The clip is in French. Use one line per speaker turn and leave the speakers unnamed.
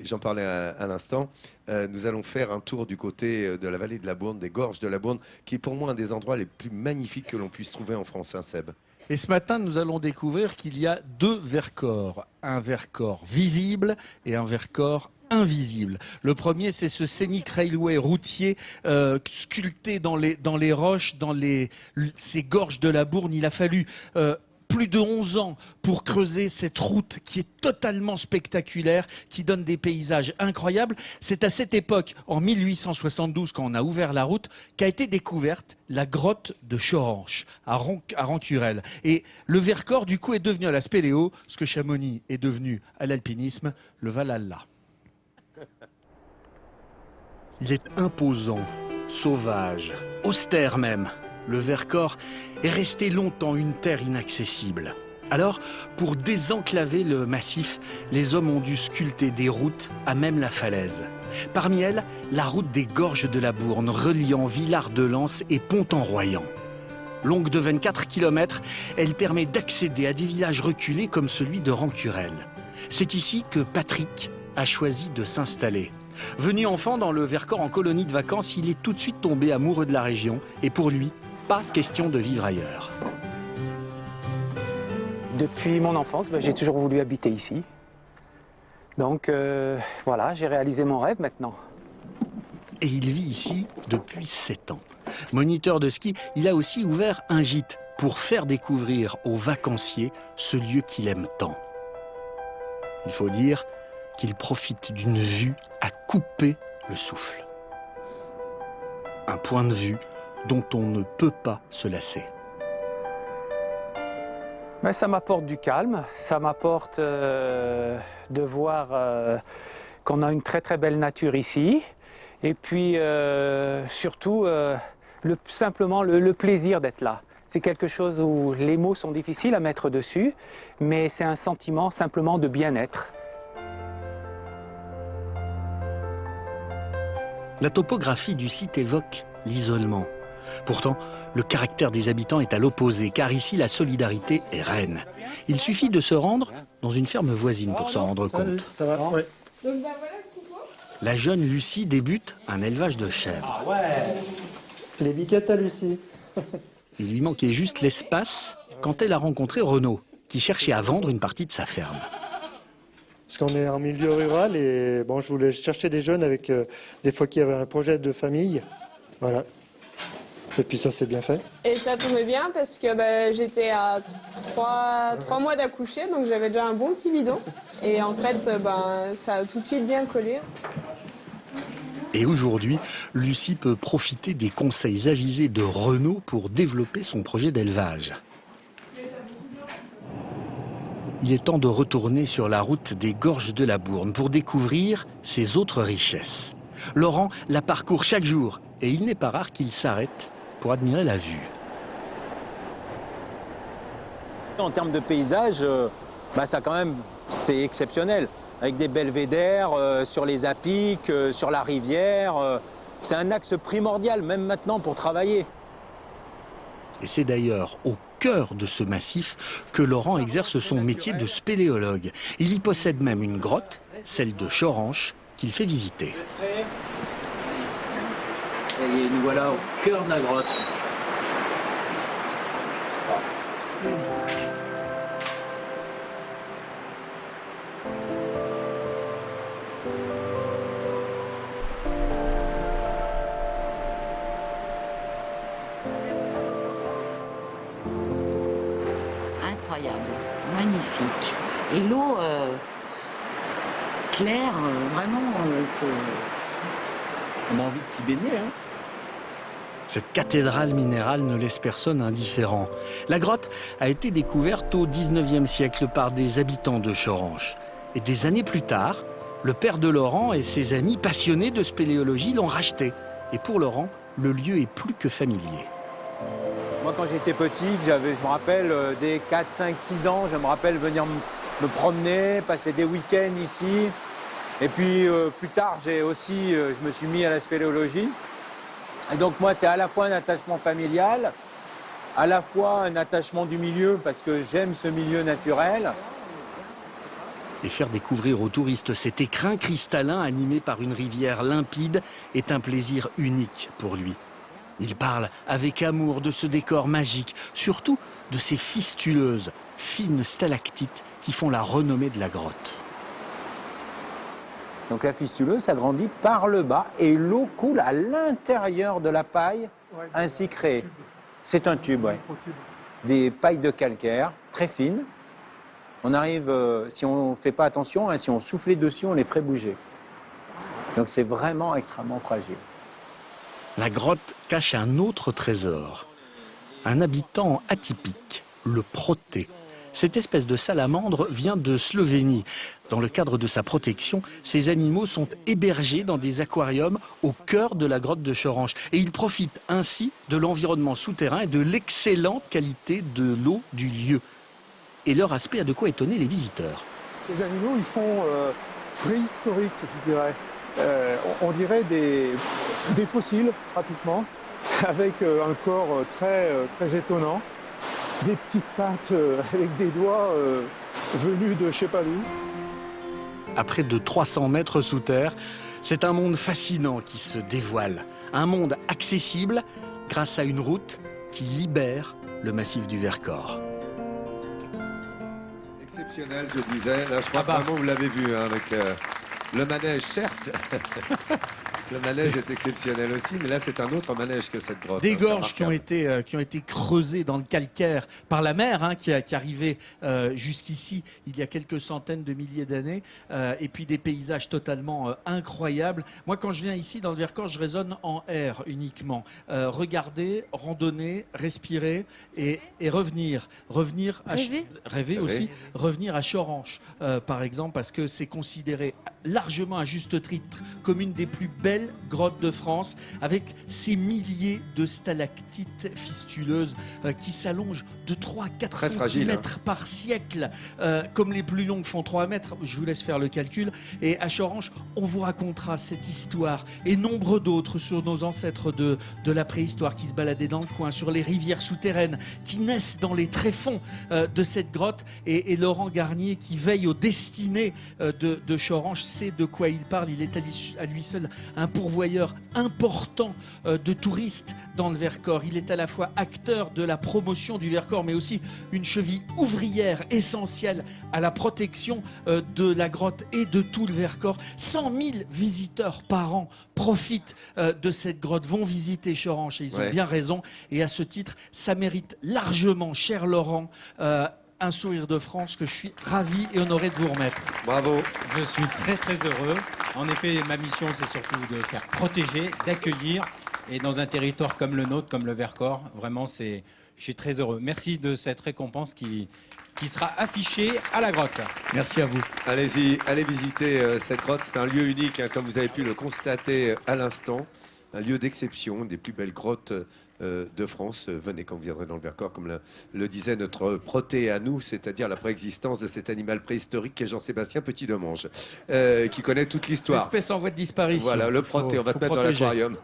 j'en parlais à l'instant, nous allons faire un tour du côté de la vallée de la Bourne, des gorges de la Bourne, qui est pour moi un des endroits les plus magnifiques que l'on puisse trouver en France, hein, Seb.
Et ce matin, nous allons découvrir qu'il y a deux Vercors. Un Vercors visible et un Vercors invisible. Le premier, c'est ce scénic railway routier sculpté dans les roches, ces gorges de la Bourne. Il a fallu plus de 11 ans pour creuser cette route qui est totalement spectaculaire, qui donne des paysages incroyables. C'est à cette époque, en 1872, quand on a ouvert la route, qu'a été découverte la grotte de Choranche, à Rancurel. Et le Vercors, du coup, est devenu à la spéléo ce que Chamonix est devenu à l'alpinisme, le Valhalla. Il est imposant, sauvage, austère même. Le Vercors est resté longtemps une terre inaccessible. Alors, pour désenclaver le massif, les hommes ont dû sculpter des routes à même la falaise. Parmi elles, la route des gorges de la Bourne, reliant Villard-de-Lans et Pont-en-Royans. Longue de 24 km, elle permet d'accéder à des villages reculés comme celui de Rancurel. C'est ici que Patrick a choisi de s'installer. Venu enfant dans le Vercors en colonie de vacances, il est tout de suite tombé amoureux de la région et pour lui, pas question de vivre ailleurs.
Depuis mon enfance, j'ai toujours voulu habiter ici. Donc voilà, j'ai réalisé mon rêve maintenant.
Et il vit ici depuis 7 ans. Moniteur de ski, il a aussi ouvert un gîte pour faire découvrir aux vacanciers ce lieu qu'il aime tant. Il faut dire qu'il profite d'une vue à couper le souffle. Un point de vue dont on ne peut pas se lasser.
Mais ça m'apporte du calme, ça m'apporte de voir qu'on a une très très belle nature ici, et puis surtout simplement le plaisir d'être là. C'est quelque chose où les mots sont difficiles à mettre dessus, mais c'est un sentiment simplement de bien-être.
La topographie du site évoque l'isolement. Pourtant, le caractère des habitants est à l'opposé, car ici, la solidarité est reine. Il suffit de se rendre dans une ferme voisine pour s'en rendre compte.
Ça va, ouais.
La jeune Lucie débute un élevage de chèvres.
Ah ouais.
Les biquettes à Lucie.
Il lui manquait juste l'espace quand elle a rencontré Renaud, qui cherchait à vendre une partie de sa ferme.
Parce qu'on est en milieu rural et bon, je voulais chercher des jeunes avec des fois qui avaient un projet de famille. Voilà. Et puis ça s'est bien fait.
Et ça tombait bien parce que j'étais à 3 mois d'accoucher, donc j'avais déjà un bon petit bidon. Et en fait, ça a tout de suite bien collé.
Et aujourd'hui, Lucie peut profiter des conseils avisés de Renaud pour développer son projet d'élevage. Il est temps de retourner sur la route des gorges de la Bourne pour découvrir ses autres richesses. Laurent la parcourt chaque jour et il n'est pas rare qu'il s'arrête pour admirer la vue.
En termes de paysage, ça quand même, c'est exceptionnel. Avec des belvédères sur les apics, sur la rivière. C'est un axe primordial, même maintenant, pour travailler.
Et c'est d'ailleurs au cœur de ce massif que Laurent exerce son métier de spéléologue. Il y possède même une grotte, celle de Choranche, qu'il fait visiter.
Et nous voilà au cœur de la grotte.
Incroyable, magnifique. Et l'eau claire, vraiment,
On a envie de s'y baigner, hein.
Cette cathédrale minérale ne laisse personne indifférent. La grotte a été découverte au XIXe siècle par des habitants de Choranche. Et des années plus tard, le père de Laurent et ses amis passionnés de spéléologie l'ont racheté. Et pour Laurent, le lieu est plus que familier.
Moi, quand j'étais petit, je me rappelle, des 4, 5, 6 ans, je me rappelle venir me promener, passer des week-ends ici. Et puis, plus tard, je me suis mis à la spéléologie. Et donc, moi, c'est à la fois un attachement familial, à la fois un attachement du milieu, parce que j'aime ce milieu naturel.
Et faire découvrir aux touristes cet écrin cristallin animé par une rivière limpide est un plaisir unique pour lui. Il parle avec amour de ce décor magique, surtout de ces fistuleuses, fines stalactites qui font la renommée de la grotte.
Donc la fistuleuse s'agrandit par le bas et l'eau coule à l'intérieur de la paille ainsi créée. C'est un tube, oui. Des pailles de calcaire très fines. On arrive, si on ne fait pas attention, si on soufflait dessus, on les ferait bouger. Donc c'est vraiment extrêmement fragile.
La grotte cache un autre trésor. Un habitant atypique, le proté. Cette espèce de salamandre vient de Slovénie. Dans le cadre de sa protection, ces animaux sont hébergés dans des aquariums au cœur de la grotte de Choranche. Et ils profitent ainsi de l'environnement souterrain et de l'excellente qualité de l'eau du lieu. Et leur aspect a de quoi étonner les visiteurs.
Ces animaux, ils font préhistoriques, je dirais. On dirait des fossiles, pratiquement, avec un corps très étonnant. Des petites pattes avec des doigts venus de je sais pas d'où.
À près de 300 mètres sous terre, c'est un monde fascinant qui se dévoile. Un monde accessible grâce à une route qui libère le massif du Vercors.
Exceptionnel, je disais. Là, je crois que vraiment vous l'avez vu hein, avec le manège, certes. Le manège est exceptionnel aussi, mais là, c'est un autre manège que cette grotte.
Des gorges qui ont été creusées dans le calcaire par la mer, qui arrivait jusqu'ici il y a quelques centaines de milliers d'années, et puis des paysages totalement incroyables. Moi, quand je viens ici dans le Vercors, je raisonne en air uniquement. Regarder, randonner, respirer et revenir. Rêver aussi. Revenir à Choranche, par exemple, parce que c'est considéré largement à juste titre comme une des plus belles grottes de France, avec ces milliers de stalactites fistuleuses qui s'allongent de 3 à 4 cm par siècle, comme les plus longues font 3 mètres. Je vous laisse faire le calcul. Et à Choranche, on vous racontera cette histoire et nombre d'autres sur nos ancêtres de la préhistoire qui se baladaient dans le coin, sur les rivières souterraines qui naissent dans les tréfonds de cette grotte. Et Laurent Garnier, qui veille aux destinées de Choranche, sait de quoi il parle. Il est à lui seul un pourvoyeur important de touristes dans le Vercors. Il est à la fois acteur de la promotion du Vercors, mais aussi une cheville ouvrière essentielle à la protection de la grotte et de tout le Vercors. 100 000 visiteurs par an profitent de cette grotte, vont visiter Choranche, et ils ont bien raison. Et à ce titre, ça mérite largement, cher Laurent, un sourire de France que je suis ravi et honoré de vous remettre.
Bravo.
Je suis très très heureux. En effet, ma mission, c'est surtout de faire protéger, d'accueillir. Et dans un territoire comme le nôtre, comme le Vercors, vraiment, je suis très heureux. Merci de cette récompense qui sera affichée à la grotte.
Merci à vous.
Allez-y, allez visiter cette grotte. C'est un lieu unique, comme vous avez pu le constater à l'instant. Un lieu d'exception, des plus belles grottes de France. Venez quand vous viendrez dans le Vercors, comme le disait notre proté à nous, c'est-à-dire la préexistence de cet animal préhistorique qui est Jean-Sébastien Petit-Demange, qui connaît toute l'histoire.
Espèce en voie de disparition.
Voilà, le proté, on va te mettre dans l'aquarium.